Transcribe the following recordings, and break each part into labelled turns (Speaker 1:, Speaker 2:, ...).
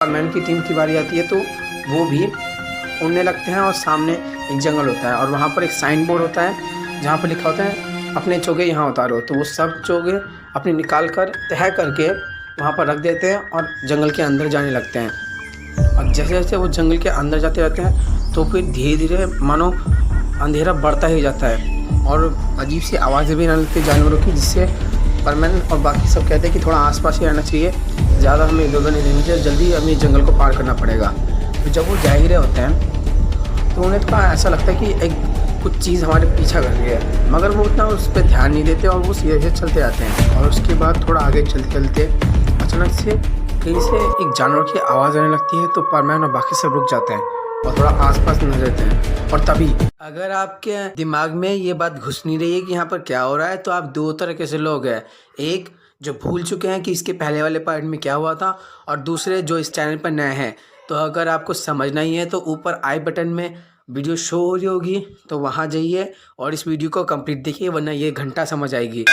Speaker 1: परमैन की टीम की बारी आती है तो वो भी उड़ने लगते हैं और सामने एक जंगल होता है और वहाँ पर एक साइन बोर्ड होता है जहाँ पर लिखा होता है अपने चोगे यहाँ उतारो। तो वो सब चोगे अपने निकाल कर तह करके वहाँ पर रख देते हैं और जंगल के अंदर जाने लगते हैं। और जैसे जैसे वो जंगल के अंदर जाते रहते हैं तो फिर धीरे धीरे मानो अंधेरा बढ़ता ही जाता है और अजीब सी आवाज़ें भी आने लगती है जानवरों की, जिससे परमैन और बाकी सब कहते हैं कि थोड़ा आसपास ही रहना चाहिए, ज़्यादा हमें इधर उधर नहीं रहना चाहिए, जल्दी हमें जंगल को पार करना पड़ेगा। तो जब वो जा ही रहे होते हैं तो उन्हें थोड़ा ऐसा लगता है कि एक कुछ चीज़ हमारे पीछा कर रही है, मगर वो उतना उस पर ध्यान नहीं देते और वो सीधे से चलते जाते हैं। और उसके बाद थोड़ा आगे चलते चलते अचानक से कहीं से एक जानवर की आवाज़ आने लगती है। तो परमैन और बाकी सब रुक जाते हैं और थोड़ा आसपास नजर देते हैं। और तभी अगर आपके दिमाग में ये बात घुस नहीं रही है कि यहाँ पर क्या हो रहा है, तो आप दो तरह से लोग हैं, एक जो भूल चुके हैं कि इसके पहले वाले पार्ट में क्या हुआ था, और दूसरे जो इस चैनल पर नए हैं। तो अगर आपको समझना ही है तो ऊपर आई बटन में वीडियो शो हो रही होगी, तो वहाँ जाइए और इस वीडियो को कंप्लीट देखिए, वरना ये घंटा समझ आएगी।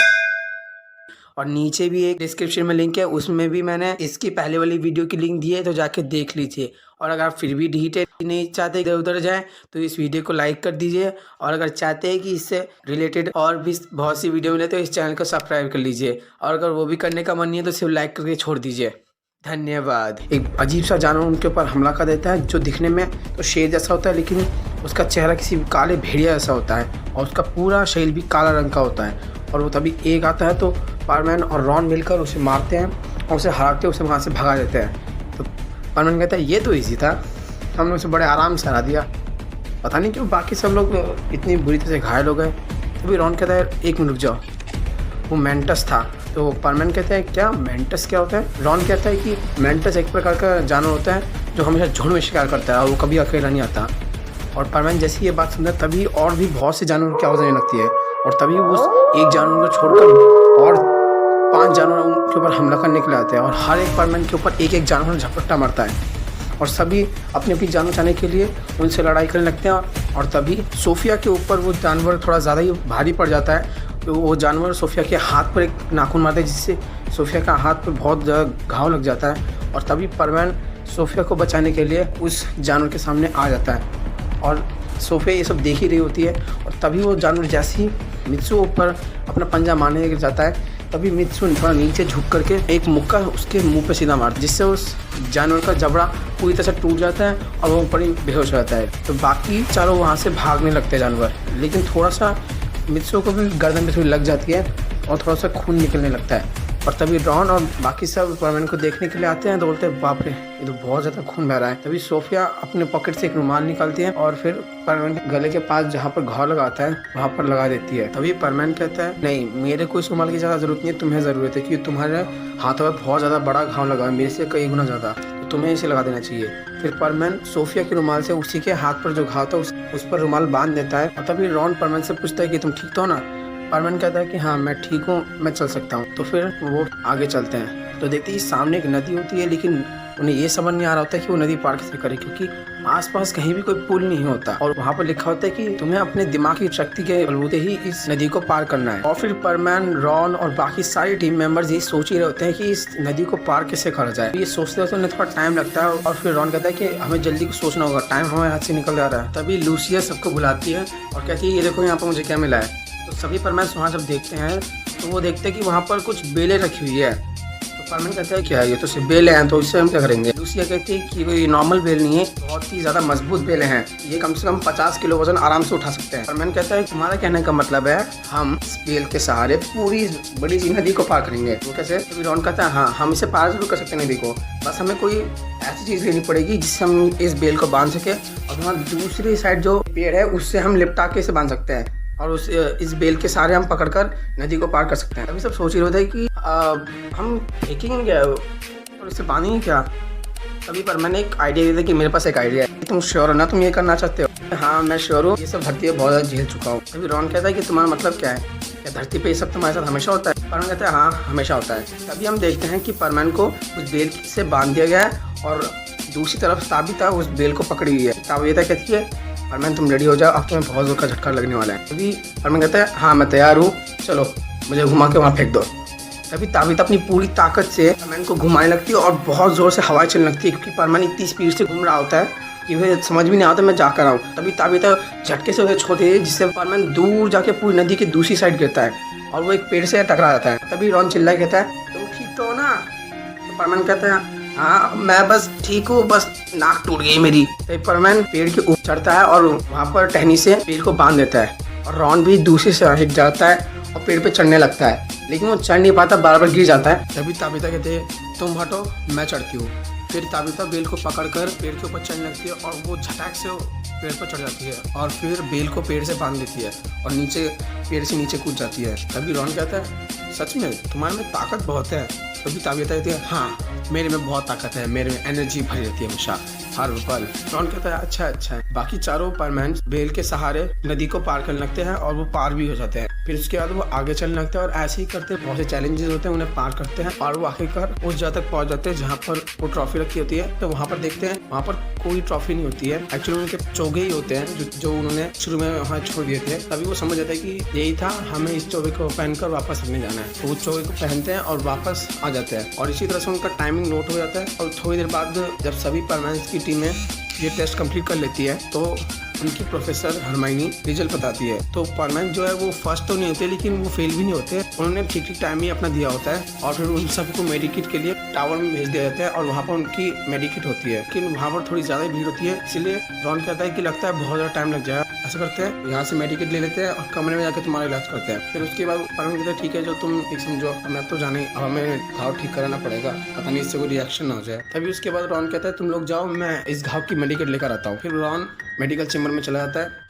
Speaker 1: और नीचे भी एक डिस्क्रिप्शन में लिंक है, उसमें भी मैंने इसकी पहले वाली वीडियो की लिंक दी है, तो जाके देख लीजिए। और अगर आप फिर भी डिटेल नहीं चाहते इधर उधर जाएं तो इस वीडियो को लाइक कर दीजिए, और अगर चाहते हैं कि इससे रिलेटेड और भी बहुत सी वीडियो मिले तो इस चैनल को सब्सक्राइब कर लीजिए, और अगर वो भी करने का मन नहीं है तो सिर्फ लाइक करके छोड़ दीजिए। धन्यवाद। एक अजीब सा जानवर उनके ऊपर हमला कर देता है, जो दिखने में तो शेर जैसा होता है, लेकिन उसका चेहरा किसी काले भेड़िया जैसा होता है और उसका पूरा शरीर भी काला रंग का होता है। और वो तभी एक आता है तो परमैन और रॉन मिलकर उसे मारते हैं और उसे हराते उसे वहाँ से भगा देते हैं। तो परमैन कहता है ये तो ईजी था, हमने उसे बड़े आराम से हरा दिया, पता नहीं क्यों बाकी सब लोग इतनी बुरी तरह से घायल हो गए। तभी रॉन कहता है एक मिनट रुक जाओ, वो मेंटस था। तो परमैन कहता है क्या मेंटस क्या होता है? रॉन कहता है कि मेंटस एक प्रकार का जानवर होता है जो हमेशा झुंड में शिकार करता है और वो कभी अकेला नहीं आता। और परमैन जैसे ये बात सुनता है तभी और भी बहुत से जानवरों की आवाज़ आने लगती है, और तभी उस एक जानवर को छोड़कर और 5 जानवर उनके ऊपर हमला करने के लिए आते हैं, और हर एक परमैन के ऊपर एक एक जानवर झपट्टा मारता है और सभी अपनी अपनी जान बचाने के लिए उनसे लड़ाई करने लगते हैं। और तभी सोफिया के ऊपर वो जानवर थोड़ा ज़्यादा ही भारी पड़ जाता है। तो वो जानवर सोफिया के हाथ पर एक नाखून मारता है, जिससे सोफिया का हाथ पर बहुत ज़्यादा घाव लग जाता है। और तभी परमैन सोफिया को बचाने के लिए उस जानवर के सामने आ जाता है, और सोफिया ये सब देख ही रही होती है। और तभी वो जानवर जैसे ही मित्सु ऊपर अपना पंजा मारने जाता है, तभी मित्सु थोड़ा नीचे झुक करके एक मुक्का उसके मुंह पे सीधा मारता है, जिससे उस जानवर का जबड़ा पूरी तरह से टूट जाता है और वो ऊपर ही बेहोश हो जाता है। तो बाकी चारों वहाँ से भागने लगते हैं जानवर, लेकिन थोड़ा सा मित्सु को भी गर्दन में थोड़ी लग जाती है और थोड़ा सा खून निकलने लगता है। और तभी रॉन और बाकी सब परमैन को देखने के लिए आते हैं, तो बोलते हैं बाप रे ये तो बहुत ज़्यादा खून बह रहा है। तभी सोफिया अपने पॉकेट से एक रुमाल निकालती है और फिर परमैन के गले के पास जहाँ पर घाव लगाता है वहाँ पर लगा देती है। तभी परमैन कहता है नहीं, मेरे को इस रुमाल की ज़्यादा ज़रूरत नहीं है, तुम्हें ज़रूरत है, क्योंकि तुम्हारे हाथों में बहुत ज़्यादा बड़ा घाव लगा है, मेरे से कई गुना ज़्यादा, तो तुम्हें इसे लगा देना चाहिए। फिर परमैन सोफिया के रुमाल से उसी के हाथ पर जो घाव था उस पर रुमाल बांध देता है। और तभी रॉन परमैन से पूछता है कि तुम ठीक तो हो ना? परमैन कहता है कि हाँ मैं ठीक हूँ, मैं चल सकता हूँ। तो फिर वो आगे चलते हैं, तो देखते ही सामने एक नदी होती है, लेकिन उन्हें ये समझ नहीं आ रहा होता कि वो नदी पार कैसे करे, क्योंकि आसपास कहीं भी कोई पुल नहीं होता और वहाँ पर लिखा होता है कि तुम्हें अपने दिमाग की शक्ति के बलबूते ही इस नदी को पार करना है। और फिर परमैन, रॉन और बाकी सारी टीम मेंबर्स ये सोच ही रहे होते हैं कि इस नदी को पार कैसे करा जाए। ये सोचते होते उन्हें थोड़ा टाइम लगता है, और फिर रॉन कहता है कि हमें जल्दी सोचना होगा, टाइम हमारे हाथ से निकल जा रहा है। तभी लूसिया सबको बुलाती है और कहती है ये देखो यहाँ पर मुझे क्या मिला है। तो सभी परमैन वहाँ जब देखते हैं तो वो देखते हैं कि वहाँ पर कुछ बेलें रखी हुई है। तो परमैन कहता है क्या है, ये तो सिर्फ बेलें हैं, तो इससे हम क्या करेंगे? लूसिया कहती है कि ये नॉर्मल बेल नहीं है, बहुत ही ज़्यादा मजबूत बेलें हैं, ये कम से कम 50 किलो वजन आराम से उठा सकते हैं। परमैन कहता है तुम्हारा कहने का मतलब है हम इस बेल के सहारे पूरी बड़ी सी नदी को पार करेंगे? वो कैसे? तो रॉन कहता है हाँ हम इसे पार जरूर कर सकते हैं नदी को, बस हमें कोई ऐसी चीज़ लेनी पड़ेगी जिससे हम इस बेल को बांध सके, और वहाँ दूसरी साइड जो पेड़ है उससे हम लिपटा के इसे बांध सकते हैं, और इस बेल के सहारे हम पकड़कर नदी को पार कर सकते हैं। अभी सब सोच ही रहे थे कि हम फेंकेंगे क्या और इससे बांधेंगे क्या। तभी पर मैंने एक आइडिया दिया कि मेरे पास एक आइडिया है, तुम श्योर हो ना, तुम ये करना चाहते हो? हाँ मैं श्योर हूँ, ये सब धरती पे बहुत ज़्यादा झेल चुका हूँ। तभी रॉन कहता है कि तुम्हारा मतलब क्या है, क्या धरती पे ये सब तुम्हारे साथ हमेशा होता है? परमैन कहता है हाँ हमेशा होता है। तभी हम देखते हैं कि परमैन को उस बेल से बांध दिया गया है और दूसरी तरफ ताबिता उस बेल को पकड़ी हुई है। ताबिता कहती है परमैन तुम रेडी हो जाओ, अब तुम्हें बहुत जोर का झटका लगने वाला है। तभी परमैन कहता है हाँ मैं तैयार हूँ, चलो मुझे घुमा के वहाँ फेंक दो। तभी ताबिता अपनी पूरी ताकत से परमैन को घुमाने लगती है और बहुत जोर से हवा चलने लगती है, क्योंकि परमैन इतनी स्पीड से घूम रहा होता है कि वह समझ भी नहीं आता मैं जा कर रहा हूँ। तभी ताबिता झटके से उसे छोड़ देती है, जिससे परमैन दूर जाके पूरी नदी की दूसरी साइड गिरता है और वो एक पेड़ से टकरा जाता है। तभी रॉन चिल्ला कहता है तुम ठीक तो हो ना? तो परमैन कहता है हाँ मैं बस ठीक हूँ, बस नाक टूट गई मेरी। तभी परमैन पेड़ के ऊपर चढ़ता है और वहाँ पर टहनी से पेड़ को बांध देता है और रॉन भी दूसरी से हिट जाता है और पेड़ पे चढ़ने लगता है, लेकिन वो चढ़ नहीं पाता, बार बार गिर जाता है। तभी ताबिता कहते हैं तुम हटो मैं चढ़ती हूँ। फिर ताबिता बेल को पकड़कर पेड़ के ऊपर चढ़ने लगती है और वो झटाक से पेड़ पर चढ़ जाती है और फिर बेल को पेड़ से बांध देती है और नीचे पेड़ से नीचे कूद जाती है। तभी रॉन कहता है सच में तुम्हारे में ताकत बहुत है? तभी ताबिता कहती है हाँ मेरे में बहुत ताकत है, मेरे में एनर्जी भरी रहती है हमेशा हर पल। रॉन कहता है अच्छा। बाकी चारों परमैन बेल के सहारे नदी को पार करने लगते हैं और वो पार भी हो जाते हैं। फिर उसके बाद वो आगे चलने लगते हैं और ऐसे ही करते बहुत से चैलेंजेस होते हैं, उन्हें पार करते हैं और वो आखिरकार उस जगह तक पहुंच जाते हैं जहाँ पर वो ट्रॉफी रखी होती है। तो वहाँ पर देखते हैं वहाँ पर कोई ट्रॉफी नहीं होती है, एक्चुअली उनके चोगे ही होते हैं जो उन्होंने शुरू में वहाँ छोड़ दिए थे। तभी वो समझ जाता है कि यही था, हमें इस चोगे को पहनकर वापस रखने जाना है। तो वो चोगे को पहनते हैं और वापस आ जाते हैं और इसी तरह से उनका टाइमिंग नोट हो जाता है। और थोड़ी देर बाद जब सभी परमैन्स की टीमें ये टेस्ट कंप्लीट कर लेती है तो उनकी प्रोफेसर हरमाइनी रिजल्ट बताती है। तो परमैन जो है वो फर्स्ट तो नहीं होते लेकिन वो फेल भी नहीं होते, उन्होंने ठीक टाइम ही अपना दिया होता है और फिर उन सबको मेडिकेट के लिए टावर में भेज दिया जाता है और वहाँ पर उनकी मेडिकेट होती है। लेकिन वहाँ पर थोड़ी ज़्यादा भीड़ होती है, इसलिए रॉन कहता है कि लगता है बहुत ज़्यादा टाइम लग जाएगा। ऐसा करते हैं यहाँ से मेडिकेट ले लेते हैं और कमरे में जाकर तुम्हारा इलाज करते हैं। फिर उसके बाद परमैन कहता है ठीक है जो तुम एक समझो, मैं तो जाने अब हमें घाव ठीक कराना पड़ेगा, पता नहीं इससे कोई रिएक्शन ना हो जाए। तभी उसके बाद रॉन कहता है तुम लोग जाओ, मैं इस घाव की मेडिकेट लेकर आता हूँ। फिर रॉन मेडिकल चेम्बर में चला जाता है